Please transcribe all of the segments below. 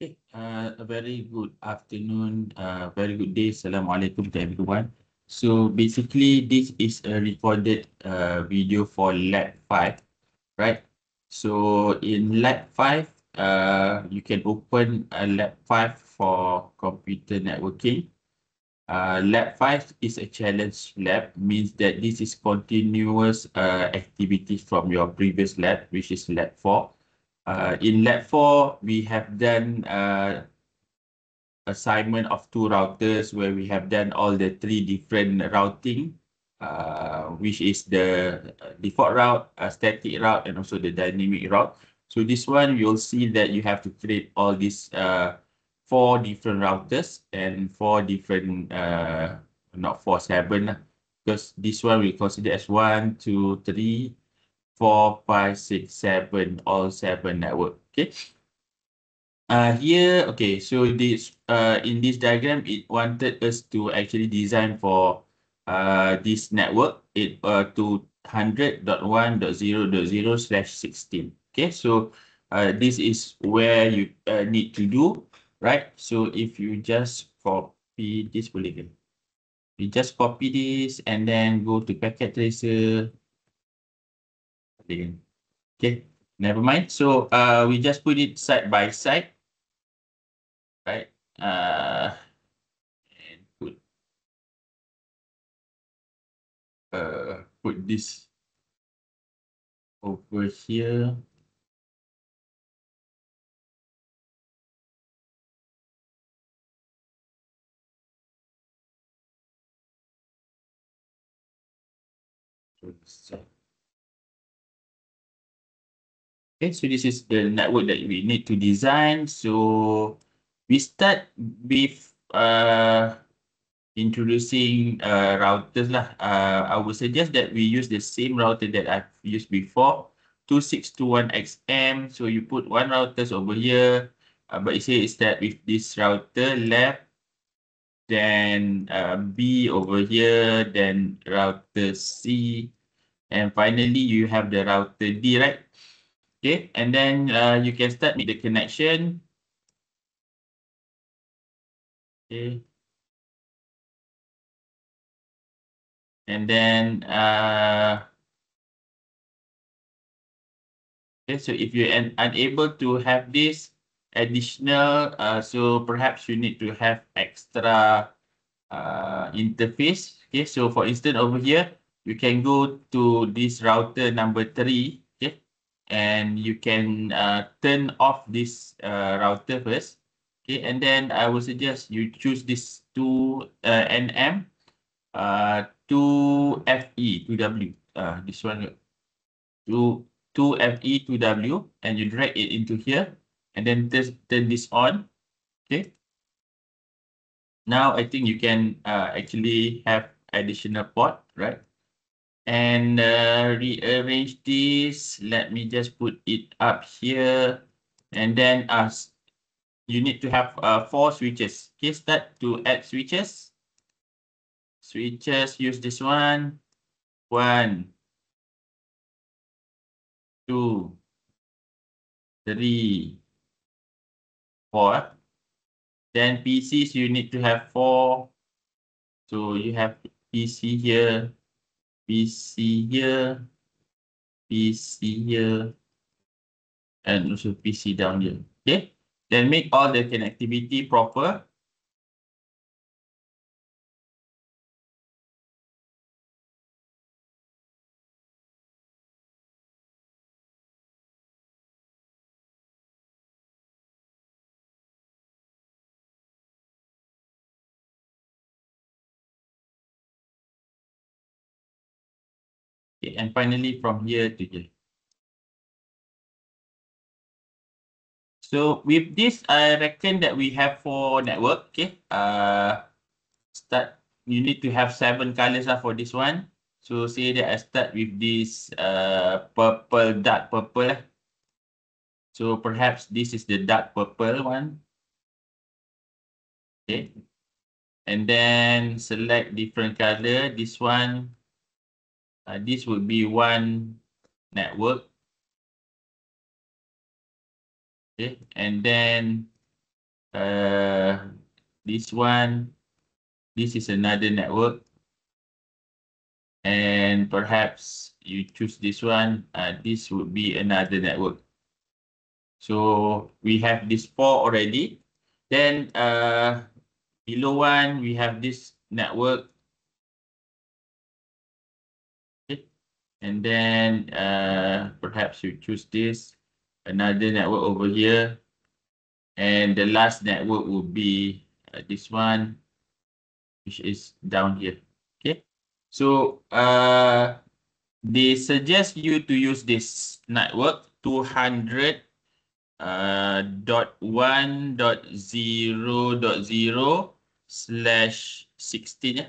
Okay, a very good afternoon, very good day. Assalamualaikum to everyone. So basically, this is a recorded video for Lab 5, right? So in Lab 5, you can open a Lab 5 for computer networking. Lab 5 is a challenge lab, means that this is continuous activity from your previous lab, which is Lab 4. In Lab 4, we have done assignment of two routers where we have done all the three different routing, which is the default route, static route, and also the dynamic route. So this one, you'll see that you have to create all these four different routers and four different, not four, seven, because this one we consider as 1, 2, 3, 4, 5, 6, 7, all seven network. Okay. Here, okay, so this in this diagram, it wanted us to actually design for this network to 100.1.0.0/16. Okay, so this is where you need to do, right? So if you just copy this, boleh ke? You just copy this and then go to packet tracer. Okay, never mind. So we just put it side by side, right? And put this over here. Okay, so this is the network that we need to design. So we start with introducing routers lah. I would suggest that we use the same router that I've used before, 2621XM. So you put one routers over here, but it says that with this router left, then B over here, then router C, and finally you have the router D, right? Okay, and then you can start make the connection. Okay, and then okay, so if you're unable to have this additional, so perhaps you need to have extra interface. Okay, so for instance over here, you can go to this router number 3. Okay, and you can turn off this router first. Okay, and then I would suggest you choose this 2 NM, 2FE, 2W. This one, 2, 2FE, 2W, and you drag it into here, and then turn this on. Okay. Now I think you can actually have additional port, right? And rearrange this. Let me just put it up here. And then you need to have 4 switches. Okay, start to add switches. Switches, use this one. 1, 2, 3, 4. Then PCs, you need to have 4. So you have PC here, PC here, PC here, and also PC down here. Okay, then make all the connectivity proper. Okay, and finally from here to here. So with this, I reckon that we have 4 network. Okay, start. You need to have 7 colors for this one. So say that I start with this purple, dark purple. So perhaps this is the dark purple one. Okay, and then select different color. This one, this would be one network. Okay, and then this one, this is another network. And perhaps you choose this one, this would be another network. So we have this 4 already. Then below one, we have this network. Okay. And then perhaps you choose this, another network over here. And the last network would be this one, which is down here. Okay. So they suggest you to use this network 200 .1.0.0/16. Yeah.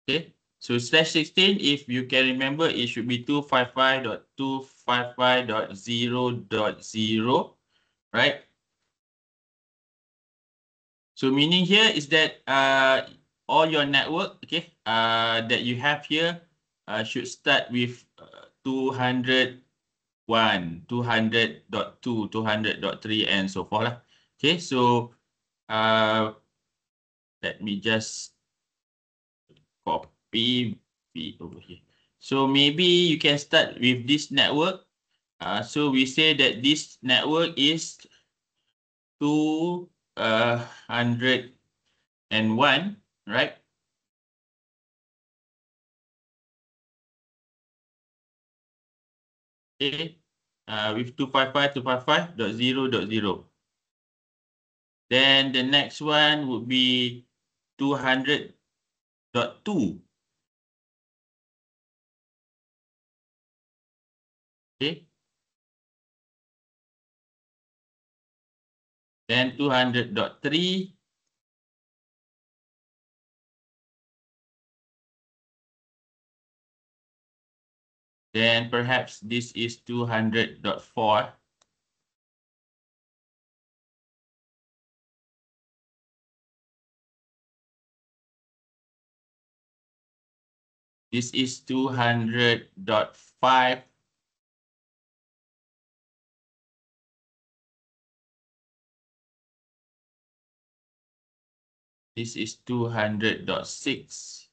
Okay. So /16, if you can remember, it should be 255.255.0.0, right? So meaning here is that all your network, okay, that you have here should start with 200.1, 200.2, 200.3, and so forth. Okay, so let me just copy over here. So maybe you can start with this network. So we say that this network is 201, right? Okay, with 255.255.0.0. Then the next one would be 200.2. Okay. Then 200.3. Then perhaps this is 200.4. This is 200.5. This is 200.6.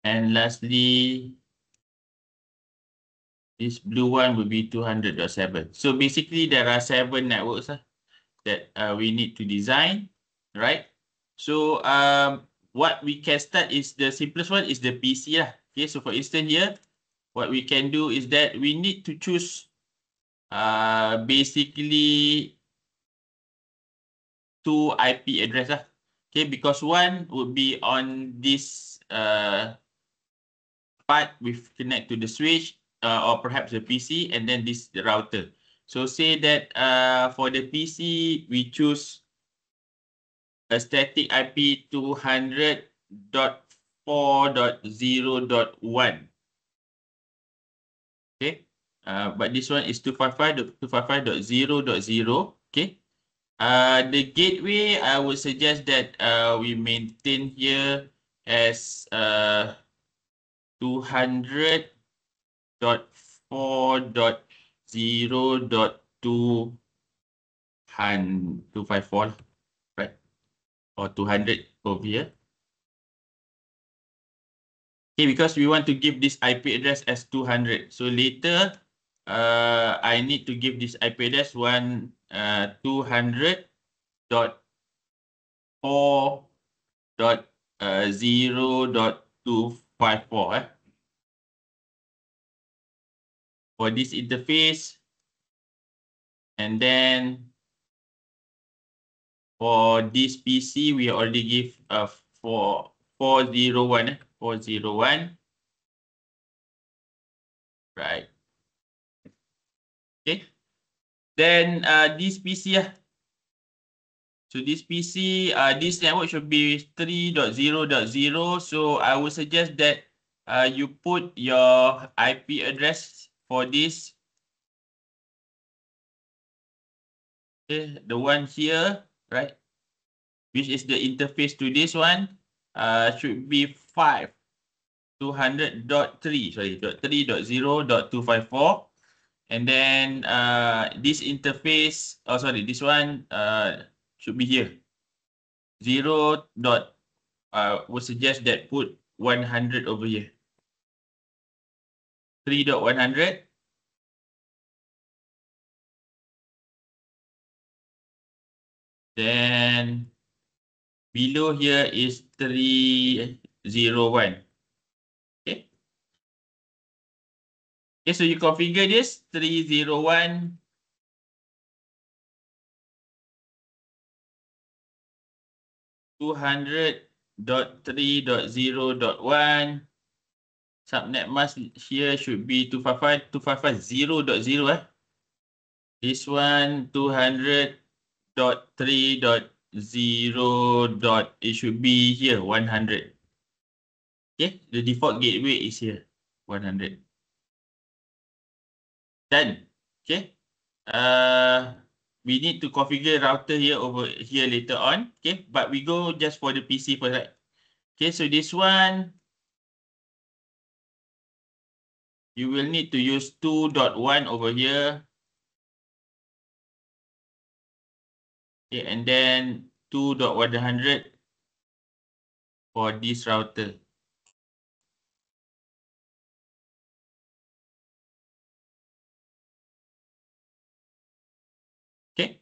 And lastly, this blue one will be 200.7. So basically, there are 7 networks that we need to design, right? So what we can start is the simplest one is the PC lah. Okay, so for instance here, what we can do is that we need to choose basically 2 IP address lah. Okay, because one would be on this part with connect to the switch or perhaps the PC, and then this the router. So say that for the PC, we choose a static IP 200.4.0.1. Okay, but this one is 255.255.0.0. Okay, the gateway, I would suggest that we maintain here as 200.4.0.254, right? Or 200 over here. Okay, because we want to give this IP address as 200. So later, I need to give this IP address 200.4.0.254 for this interface. And then for this PC, we already give 401. 401. Right. Okay. Then this PC, so this PC, this network should be 3.0.0. So I would suggest that you put your IP address for this. Okay, the one here, right? Which is the interface to this one, should be 5. 200.3, sorry, .3.0.254. And then this interface, oh sorry, this one should be here. 0 dot, would suggest that put 100 over here. 3.100. Then below here is 301. Okay. Okay, so you configure this 301. .3.0.1. Subnet mask here should be 255.255.0.0. This one 200.3.0. It should be here 100. Okay, the default gateway is here 100. Done. Okay. We need to configure router here over here later on. Okay, but we go just for the PC first, right? Okay, so this one you will need to use 2.1 over here. Okay, and then 2.100 for this router. Okay.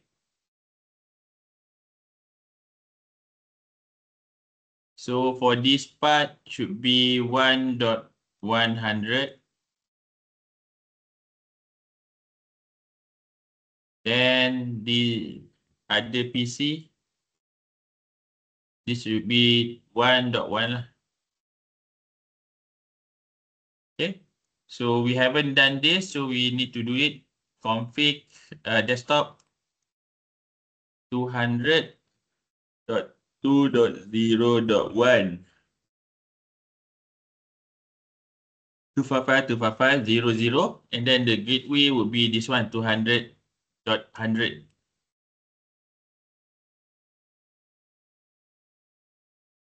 So for this part should be 1.100. Then the other PC, this should be 1.1. Okay. So we haven't done this, so we need to do it. Config desktop 200.2.0.1. 255.255.0.0, and then the gateway would be this one, 200.100.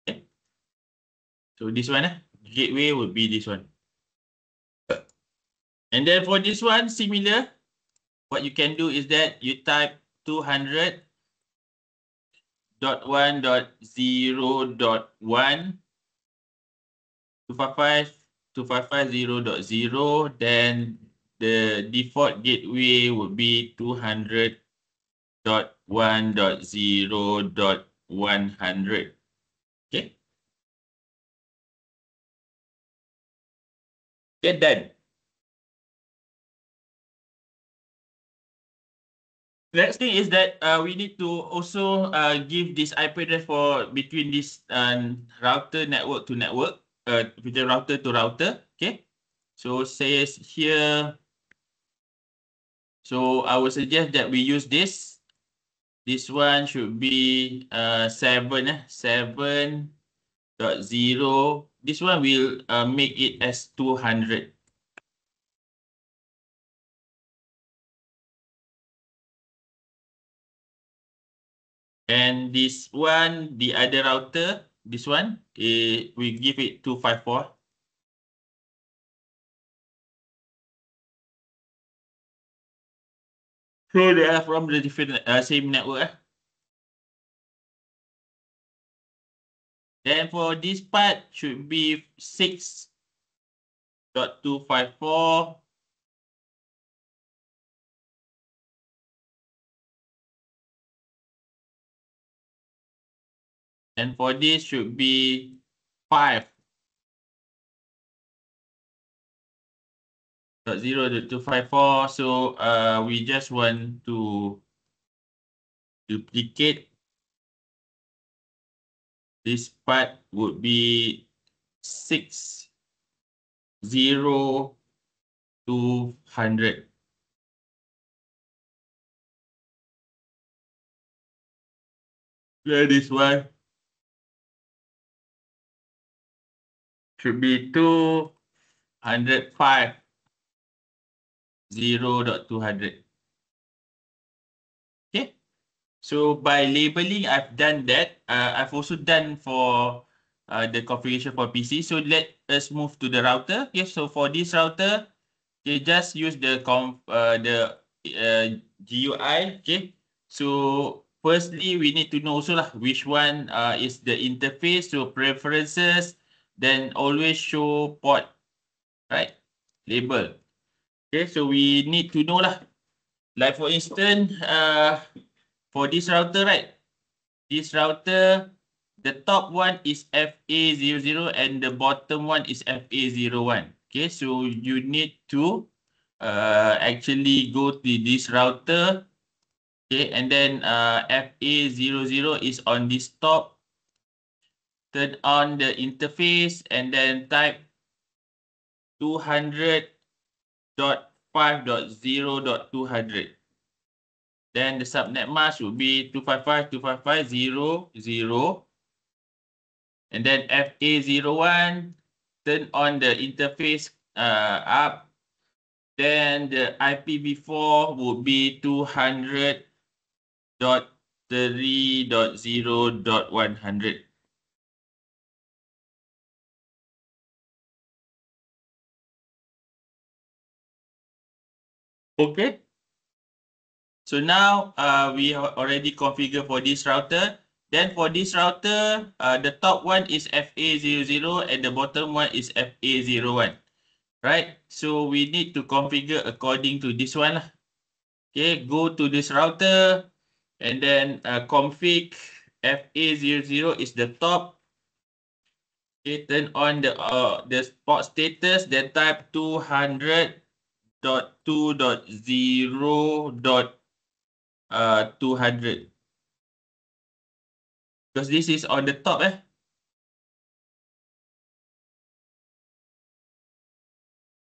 Okay. So this one, gateway would be this one. And then for this one, similar, what you can do is that you type 200.1.0.1, 255.255.0.0, then the default gateway would be 200.1.0.100. Okay. Okay, done. Next thing is that we need to also give this IP address for between this router network to network, between router to router. Okay. So says here. So I would suggest that we use this. This one should be 7.0. This one will make it as 200. And this one, the other router, this one, we give it 254. So they are from the different same network. Then for this part should be 6.254. And for this should be 5.0.254. So we just want to duplicate. This part would be 6.0.200. Then this one should be 205.0.200. Okay. So by labeling, I've done that. I've also done for the configuration for PC. So let us move to the router. Okay, so for this router, okay, just use the GUI. Okay, so firstly we need to know also lah which one is the interface. So preferences, then always show port, right? Label. Okay, so we need to know lah. Like for instance, for this router, right? This router, the top one is FA00 and the bottom one is FA01. Okay, so you need to actually go to this router. Okay, and then FA00 is on this top. Turn on the interface and then type 200.5.0.200. Then the subnet mask would be 255.255.0.0. And then FA01, turn on the interface up. Then the IPv4 would be 200.3.0.100. Okay. So now we already configured for this router. Then for this router, the top one is FA00 and the bottom one is FA01. Right? So we need to configure according to this one. Okay, go to this router and then config FA00 is the top. Okay, turn on the port status, then type 200.2.0.200. Because this is on the top,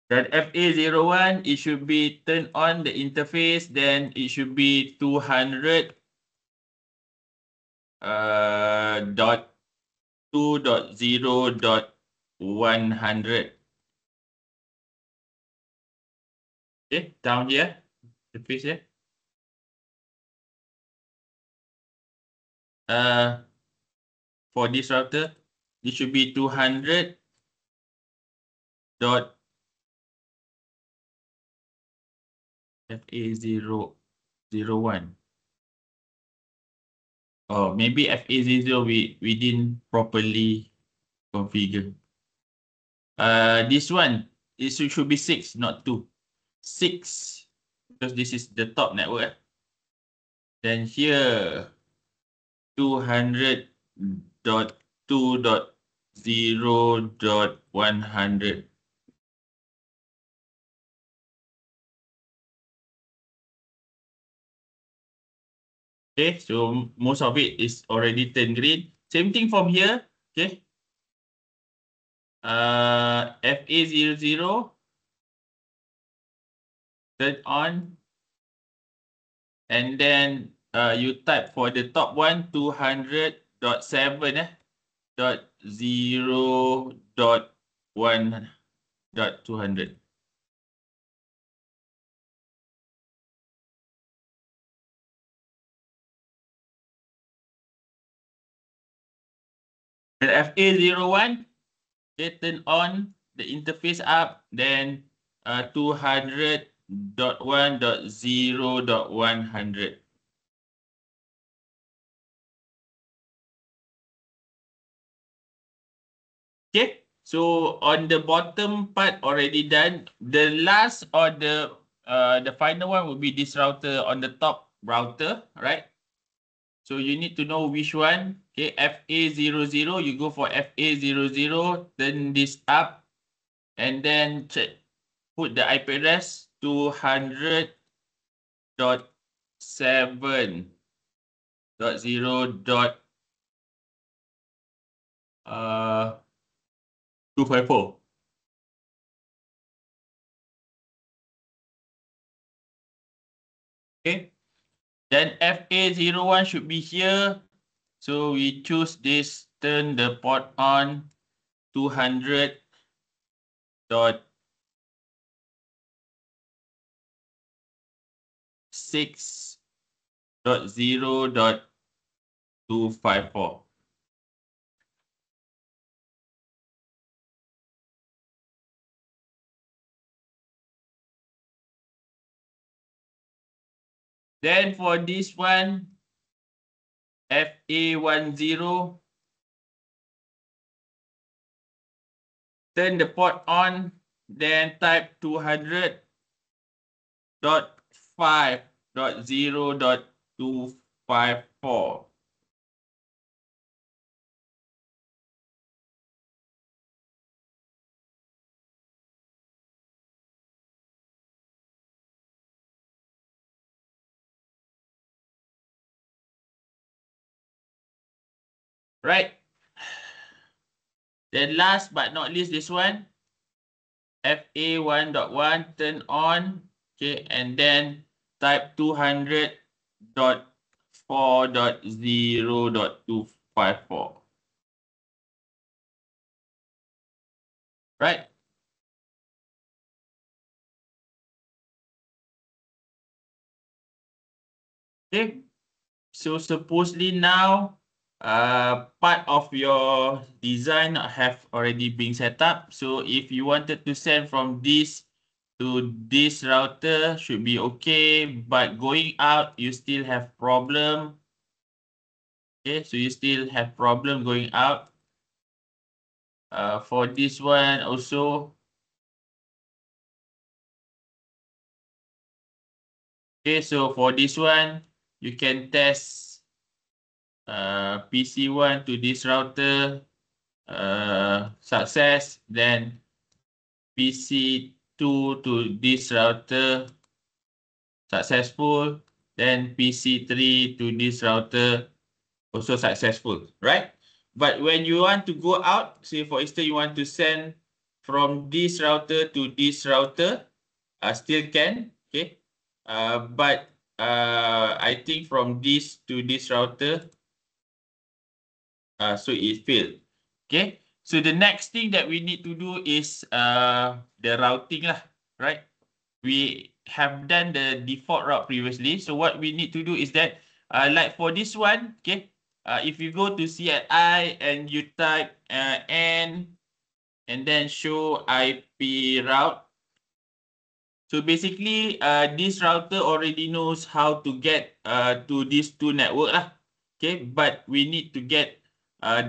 Then FA01, it should be turn on the interface, then it should be 200 dot 2.0.100. Okay, down here, interface here. For this router, it should be 200 dot FA001. Oh, maybe FA00 we didn't properly configure. This one, it should be 6, not 2. 6, because this is the top network. Then here, 200.2.0.100. Okay, so most of it is already turned green. Same thing from here. Okay. FA00, turn on. And then you type for the top one, 200.7, .0.1.200. The FA01, okay, turn on the interface up, then 200.1.0.100. Okay, so on the bottom part already done. The last or the final one will be this router on the top router, right? So you need to know which one. Okay, FA00, you go for FA00, turn this up, and then check, put the IP address 200.7.0.254. Okay, then FA01 should be here. So we choose this, turn the port on 200.6.0.254. Then for this one, FA10, turn the port on, then type 200.5.0.254. Right. Then last but not least, this one, FA1.1, turn on, okay, and then type 200.4.0.254. Right? Okay. So supposedly now, part of your design have already been set up. So if you wanted to send from this to this router, should be okay. But going out, you still have problem. Okay, so you still have problem going out. For this one also. Okay, so for this one, you can test PC1 to this router, success, then PC2 to this router, successful, then PC3 to this router, also successful, right? But when you want to go out, say for instance, you want to send from this router to this router, still can, okay? But I think from this to this router, so it failed. Okay. So the next thing that we need to do is the routing lah, right? We have done the default route previously. So what we need to do is that, like for this one, okay, if you go to CLI and you type N and then show IP route. So basically, this router already knows how to get to these two network lah. Okay, but we need to get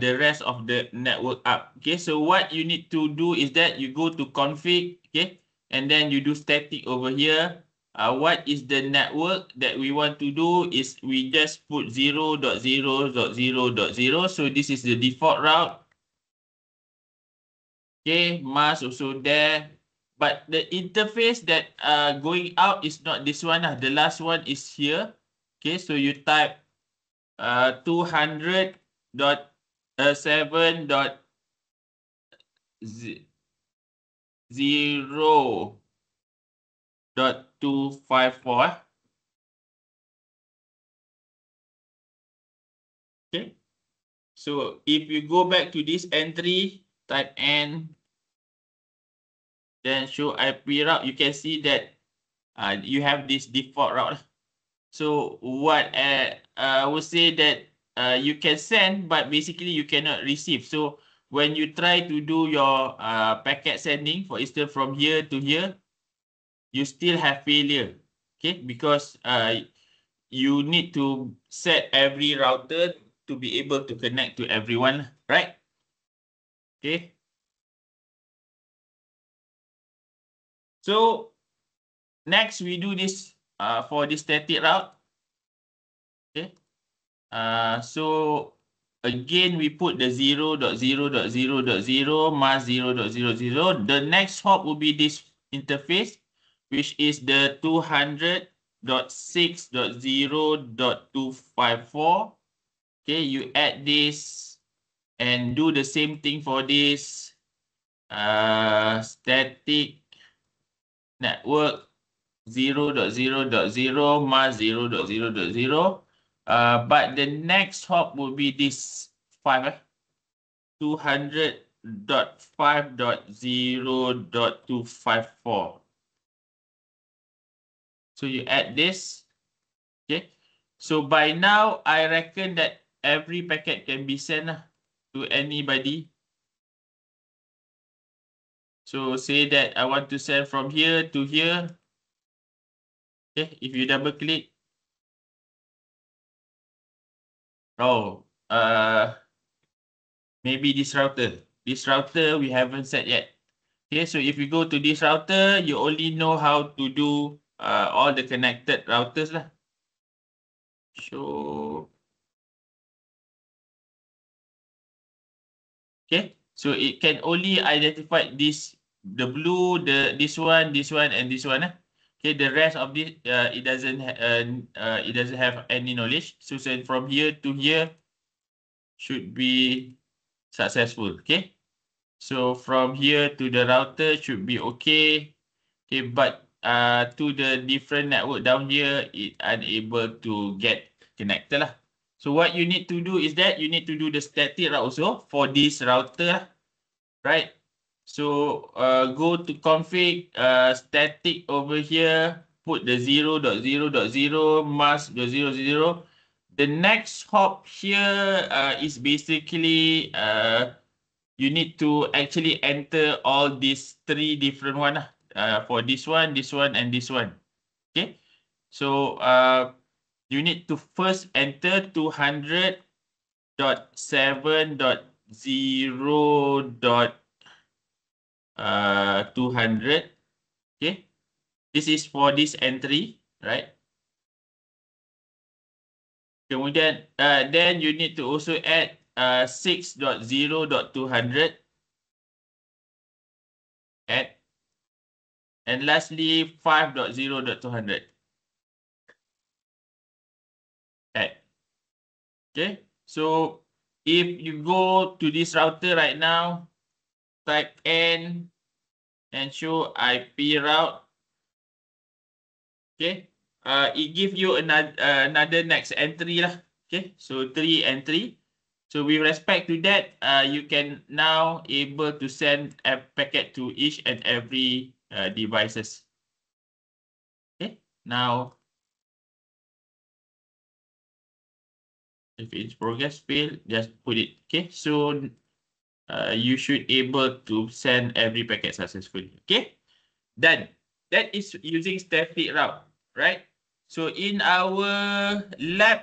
the rest of the network up. Okay, so what you need to do is that you go to config, okay, and then you do static over here. What is the network that we want to do is we just put 0.0.0.0. So this is the default route. Okay, mask also there. But the interface that going out is not this one. The last one is here. Okay, so you type 200.7.0.254. Okay. So if you go back to this entry, type N, then show IP route, you can see that you have this default route. So what I would say that you can send, but basically you cannot receive. So when you try to do your packet sending, for instance, from here to here, you still have failure. Okay, because you need to set every router to be able to connect to everyone, right? Okay. So next we do this for this static route. Okay. So again, we put the 0.0.0.0 mask 0.0.0. The next hop will be this interface, which is the 200.6.0.254. Okay, you add this and do the same thing for this static network 0.0.0 mask 0.0.0. But the next hop will be this 5, 200.5.0.254. So you add this, okay? So by now, I reckon that every packet can be sent to anybody. So say that I want to send from here to here. Okay, if you double click, Oh, maybe this router. This router we haven't set yet. Okay, so if you go to this router, you only know how to do all the connected routers lah. So, okay, so it can only identify the blue, this one, and this one. Okay, the rest of this, it doesn't have any knowledge. So from here to here should be successful. Okay, so from here to the router should be okay. Okay, but to the different network down here, it unable to get connected lah. So what you need to do is that you need to do the static route also for this router, right? So go to config, static over here, put the 0.0.0 mask the 0.0. The next hop here is basically you need to actually enter all these three different one for this one, and this one. Okay, so you need to first enter 200.7.0.200. Okay, this is for this entry, right? Kemudian then you need to also add 6.0.200. Add. And lastly, 5.0.200. Add. Okay, so if you go to this router right now, type N and show IP route. Okay, it give you another next entry lah. Okay, so 3 entry. So with respect to that, you can now able to send a packet to each and every devices. Okay, now if it's progress fail, just put it. Okay, so you should able to send every packet successfully. Okay, done. That is using static route, right? So in our lab,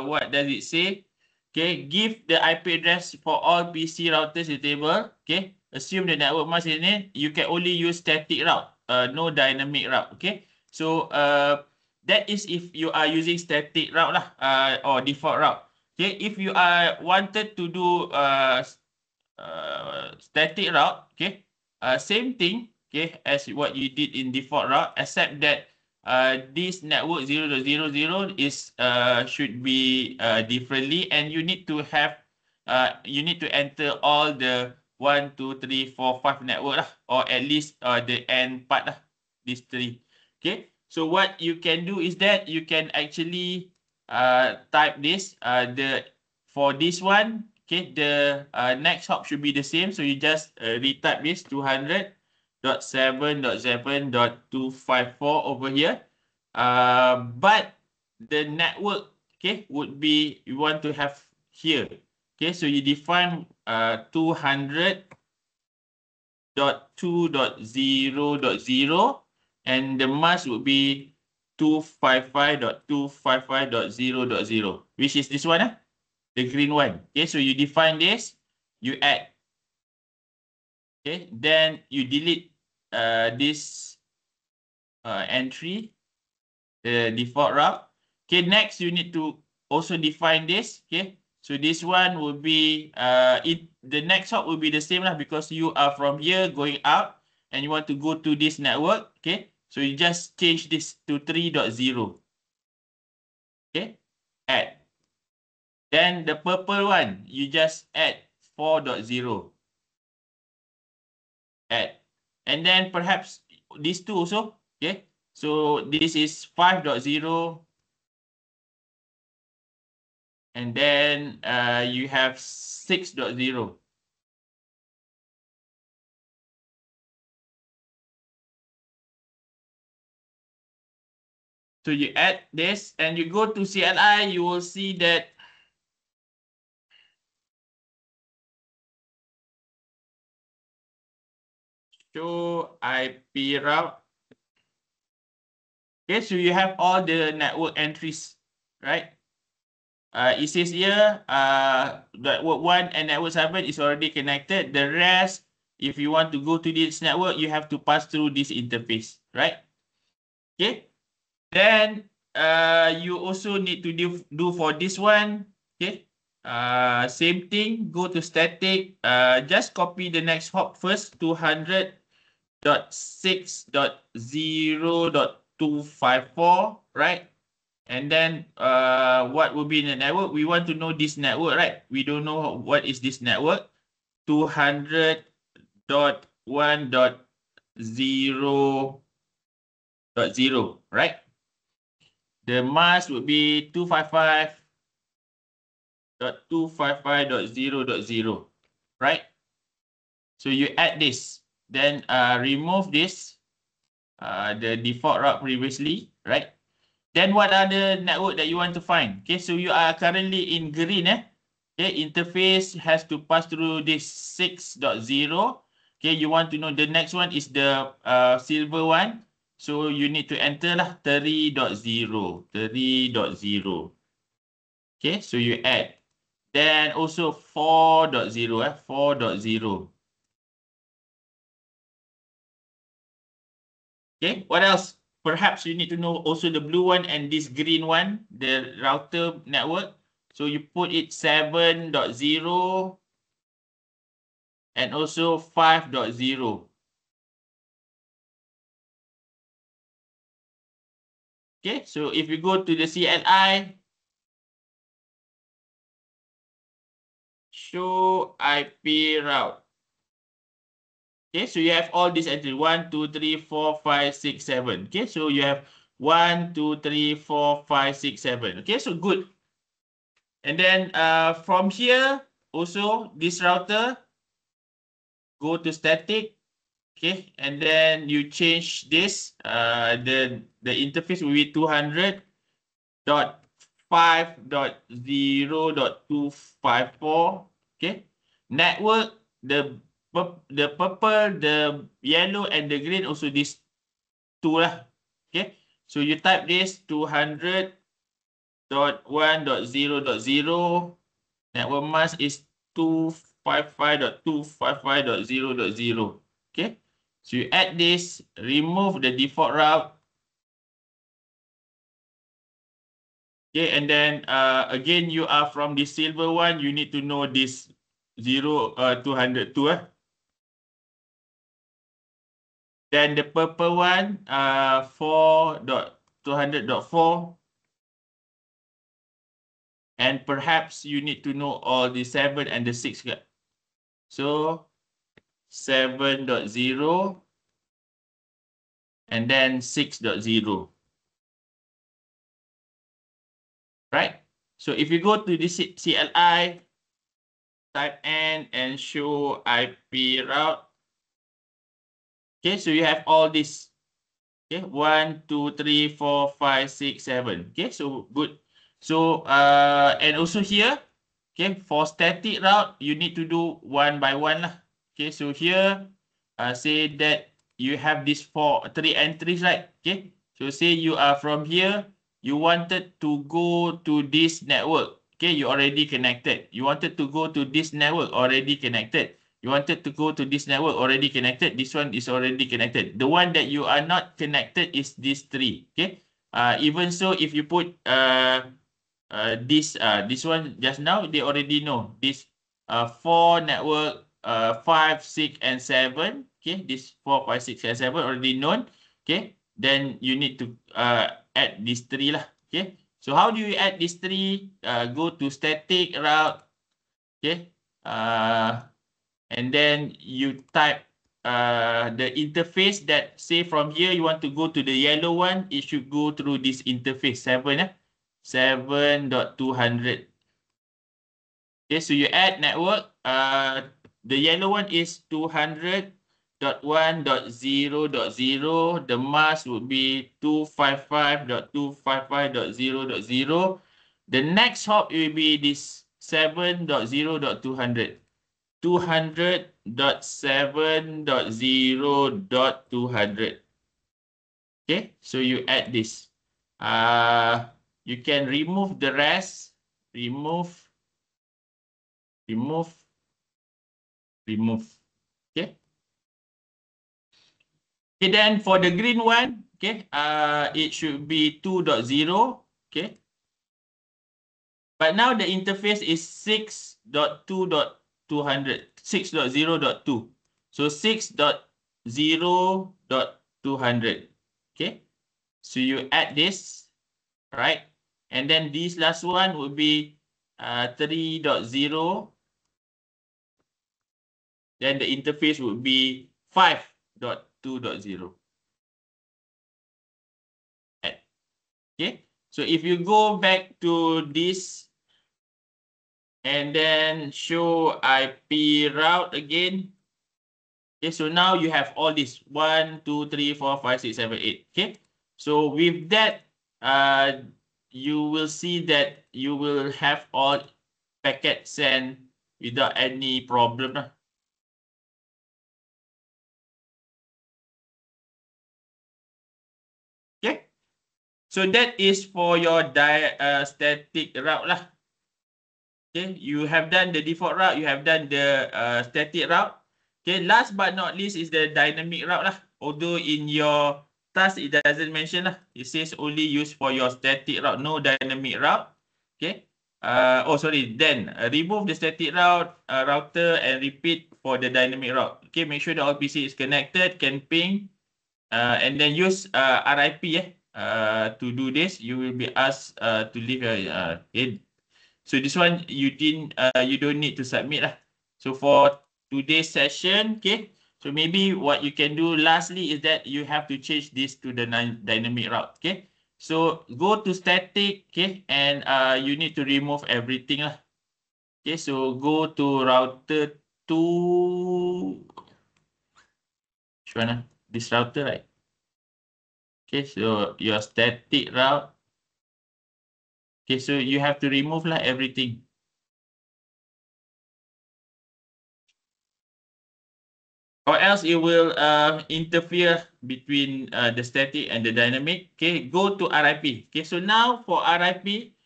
what does it say? Okay, give the IP address for all PC routers in the table. Okay, assume the network mask in it. You can only use static route, no dynamic route. Okay, so that is if you are using static route lah, or default route. Okay, if you are wanted to do static route, okay, same thing, okay, as what you did in default route, except that this network 0.0.0 is should be differently, and you need to have you need to enter all the 1, 2, 3, 4, 5 network lah, or at least the end part lah, these three. Okay, so what you can do is that you can actually type this the for this one. Okay, the next hop should be the same, so you just retype this 200.7.7.254 over here. But the network, okay, would be you want to have here. Okay, so you define 200.2.0.0, and the mask would be 255.255.0.0, which is this one, the green one. Okay, so you define this, you add. Okay, then you delete this entry, the default route. Okay, next you need to also define this. Okay, so this one will be the next hop will be the same lah, because you are from here going out and you want to go to this network. Okay, so you just change this to 3.0. Okay, add. Then the purple one, you just add 4.0. Add. And then perhaps these two also. Okay, so this is 5.0. And then you have 6.0. So you add this and you go to CLI, you will see that show IP route. Okay, so you have all the network entries, right? It says here, network 1 and network 7 is already connected. The rest, if you want to go to this network, you have to pass through this interface, right? Okay. Then you also need to do for this one. Okay. Same thing. Go to static. Just copy the next hop first. 200.6.0.254, right? And then what will be in the network? We want to know this network, right? We don't know what is this network. 200.1.0.0, right? The mask would be 255.255.0.0, right? So you add this, then remove this, the default route previously, right? Then what are the network that you want to find? Okay, so you are currently in green. Okay, interface has to pass through this 6.0. Okay, you want to know the next one is the silver one. So you need to enter lah 3.0. 3.0. Okay, so you add. Then also 4.0. 4.0. Okay, what else? Perhaps you need to know also the blue one and this green one, the router network. So you put it 7.0 and also 5.0. Okay, so if you go to the CLI, show IP route. Okay, so you have all these entries 1, 2, 3, 4, 5, 6, 7. Okay, so you have 1, 2, 3, 4, 5, 6, 7. Okay, so good. And then from here, also this router, go to static. Okay, and then you change this. The interface will be 200.5.0.254. Okay, network, the purple, the yellow, and the green also these two lah. Okay, so you type this 200.1.0.0. Network mask is 255.255.0.0. Okay, so you add this, remove the default route. Okay, and then again, you are from the silver one, you need to know this 202. Then the purple one, 4.200.4. And perhaps you need to know all the 7 and the 6. So 7.0 and then 6.0. Right? So if you go to the CLI, type N and show IP route. Okay, so you have all this. Okay, 1, 2, 3, 4, 5, 6, 7. Okay, so good. So and also here, okay, for static route, you need to do one by one lah. Okay, so here, say that you have these 3 entries, right? Okay, so say you are from here, you wanted to go to this network. Okay, you already connected. You wanted to go to this network, already connected. You wanted to go to this network, already connected. This one is already connected. The one that you are not connected is these 3. Okay. Even so, if you put this one just now, they already know this 4 network, 5, 6, and 7. Okay, this 4, 5, 6, and 7 already known. Okay, then you need to add these 3 lah. Okay, so how do you add these 3? Go to static route. Okay, and then you type the interface that say from here you want to go to the yellow one, it should go through this interface 7. 7.200. Okay, so you add network. The yellow one is 200.1.0.0. The mask would be 255.255.0.0. The next hop will be this 7.0.200. 200.7.0.200. Okay, so you add this. You can remove the rest. remove. Okay. Okay, then for the green one, okay, it should be 2.0. Okay. But now the interface is 6.2.200, 6.0.2. So 6.0.200. Okay. So you add this, right? And then this last one would be 3.0. Then the interface would be 5.2.0. Okay. So if you go back to this and then show IP route again. Okay, so now you have all this 1, 2, 3, 4, 5, 6, 7, 8. Okay, so with that, you will see that you will have all packets sent without any problem. Okay, so that is for your static route lah. Okay, you have done the default route, you have done the static route. Okay, last but not least is the dynamic route lah. Although in your task it doesn't mention lah. It says only used for your static route, no dynamic route. Okay. Then remove the static route router and repeat for the dynamic route. Okay, make sure the all PC is connected, can ping, and then use RIP to do this. You will be asked to leave so this one you don't need to submit lah. So for today's session, okay. So maybe what you can do lastly is that you have to change this to the dynamic route, okay. So go to static, okay, and you need to remove everything lah. Okay, so go to router 2. Which one? This router, right? Okay, so your static route. Okay, so you have to remove lah everything. Or else it will interfere between the static and the dynamic. Okay, go to RIP. Okay, so now for RIP,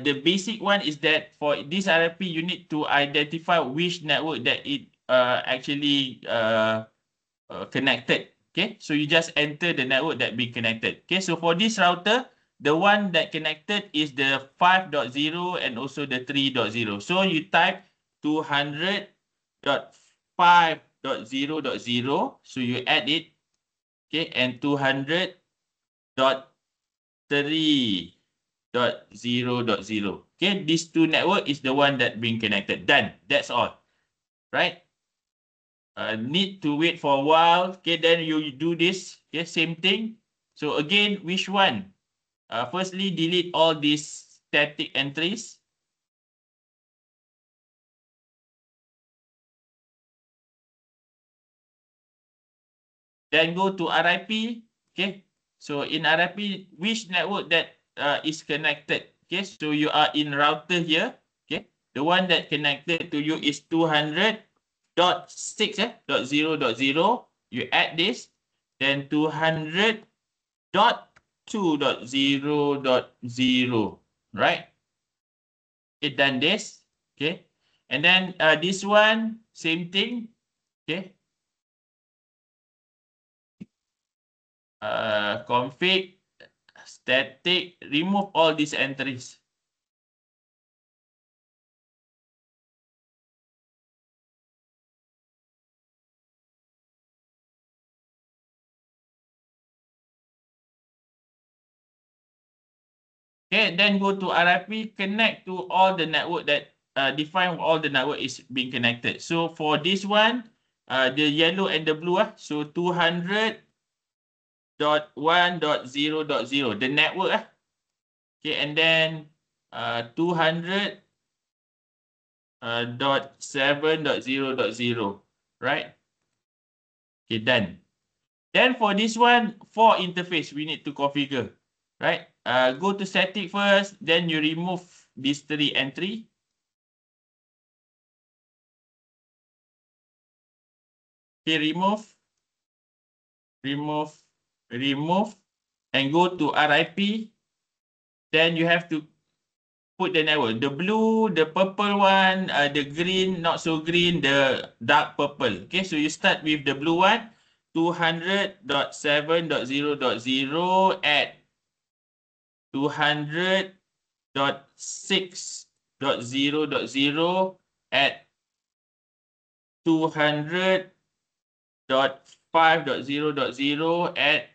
the basic one is that for this RIP, you need to identify which network that it actually connected. Okay, so you just enter the network that be connected. Okay, so for this router, the one that connected is the 5.0 and also the 3.0. So you type 200.5.0.0. So you add it. Okay, and 200.3.0.0. Okay, these two network is the one that being connected. Done. That's all. Right? Need to wait for a while. Okay, then you do this. Okay, same thing. So again, which one? Firstly, delete all these static entries. Then go to RIP. Okay, so in RIP, which network that is connected? Okay, so you are in router here. Okay, the one that connected to you is 200.6.0.0. You add this, then 200.2.0.0, right? Okay, done this. Okay, and then this one, same thing. Okay. Config, static, remove all these entries. Okay, then go to RIP, connect to all the network that define all the network is being connected. So for this one, the yellow and the blue, so 200.1.0.0, the network. Okay, and then 200.7.0.0, right? Okay, done. Then for this one, for interface, we need to configure, right? Go to static first, then you remove these 3 entry. Okay, remove, and go to RIP. Then you have to put the network. The blue, the purple one, the green, not so green, the dark purple. Okay, so you start with the blue one, 200.7.0.0 at 200.6.0.0 at 200.5.0.0 at,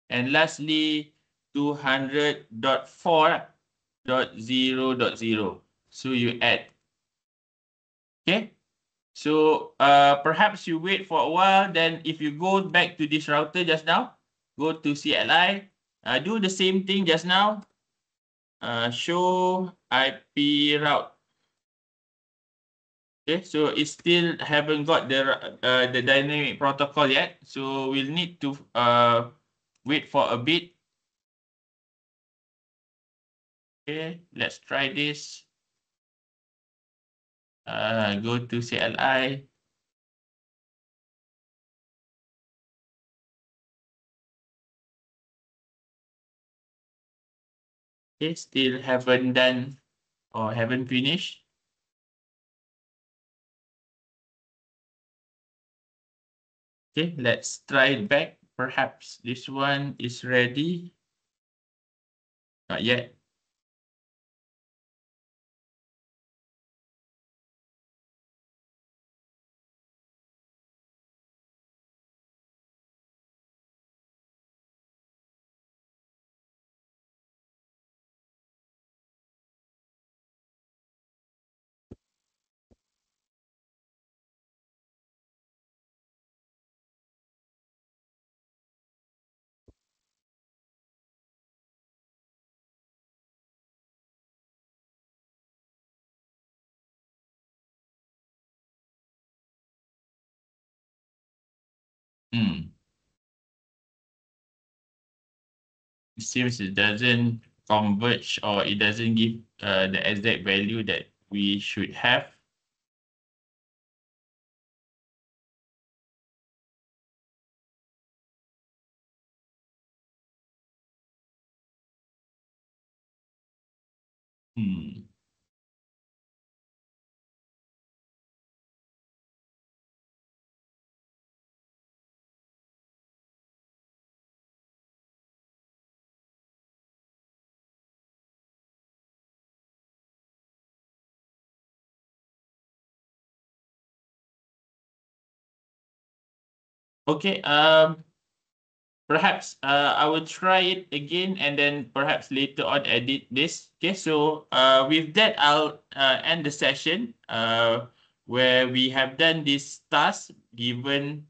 and lastly 200.4.0.0. So you add. Okay. So perhaps you wait for a while. Then if you go back to this router just now, go to CLI, do the same thing just now. Show IP route. Okay, so it still haven't got the dynamic protocol yet. So we'll need to wait for a bit. Okay, let's try this. Go to CLI. Okay, still haven't done or haven't finished. Okay, let's try it back. Perhaps this one is ready. Not yet. It seems it doesn't converge or it doesn't give the exact value that we should have. Okay, perhaps I will try it again and then perhaps later on edit this. Okay, so with that, I'll end the session where we have done this task given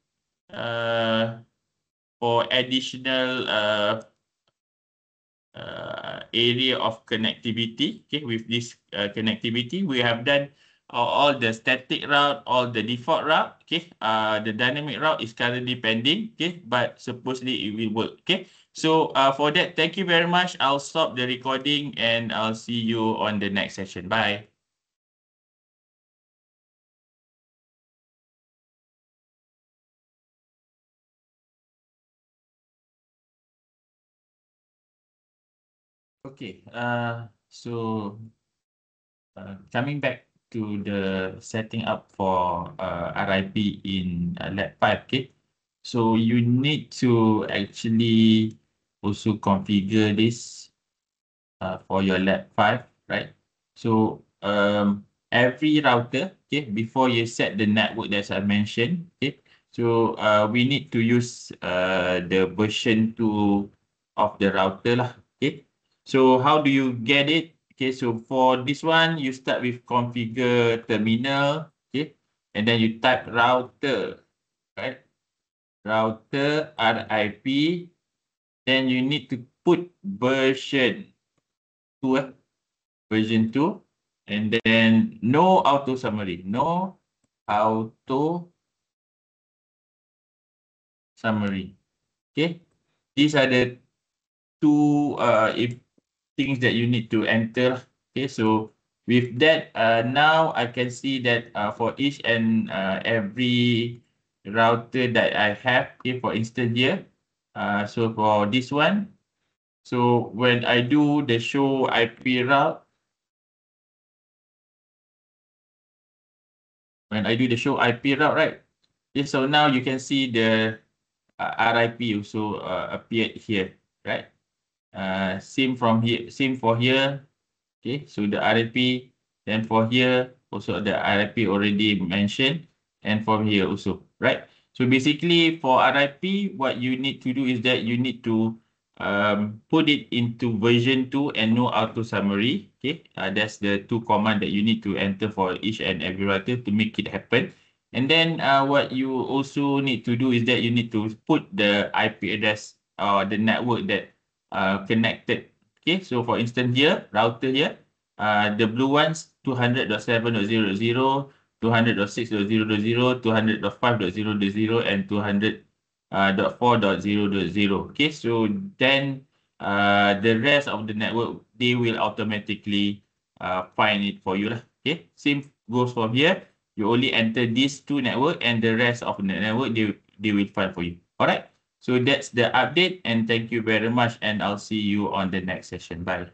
for additional area of connectivity. Okay, with this connectivity, we have done all the static route, all the default route. Okay, the dynamic route is currently pending. Okay, but supposedly it will work. Okay, so for that, thank you very much. I'll stop the recording and I'll see you on the next session. Bye. Okay, so coming back to the setting up for RIP in Lab 5, okay? So you need to actually also configure this for your Lab 5, right? So every router, okay, before you set the network that I mentioned, okay, so we need to use the version 2 of the router lah, okay? So how do you get it? Okay, so for this one, you start with configure terminal, okay, and then you type router, right? Router RIP, then you need to put version 2, version 2, and then no auto summary, no auto summary. Okay, these are the two if things that you need to enter. Okay, so with that, now I can see that for each and every router that I have, okay, for instance here, so for this one, so when I do the show IP route, when I do the show IP route, right? Okay, so now you can see the RIP also appeared here, right? Same from here, same for here. Okay, so the RIP, then for here, also the RIP already mentioned, and from here also, right? So basically for RIP, what you need to do is that you need to put it into version 2 and no auto summary. Okay, that's the two command that you need to enter for each and every router to make it happen. And then what you also need to do is that you need to put the IP address or the network that connected. Okay, so for instance here, router here, the blue ones 200.7.0.0, 200.6.0.0, 200.5.0.0, and 200.4.0.0. Okay, so then the rest of the network, they will automatically find it for you lah. Okay, same goes from here. You only enter these two network and the rest of the network, they will find for you. All right. So that's the update, and thank you very much, and I'll see you on the next session. Bye.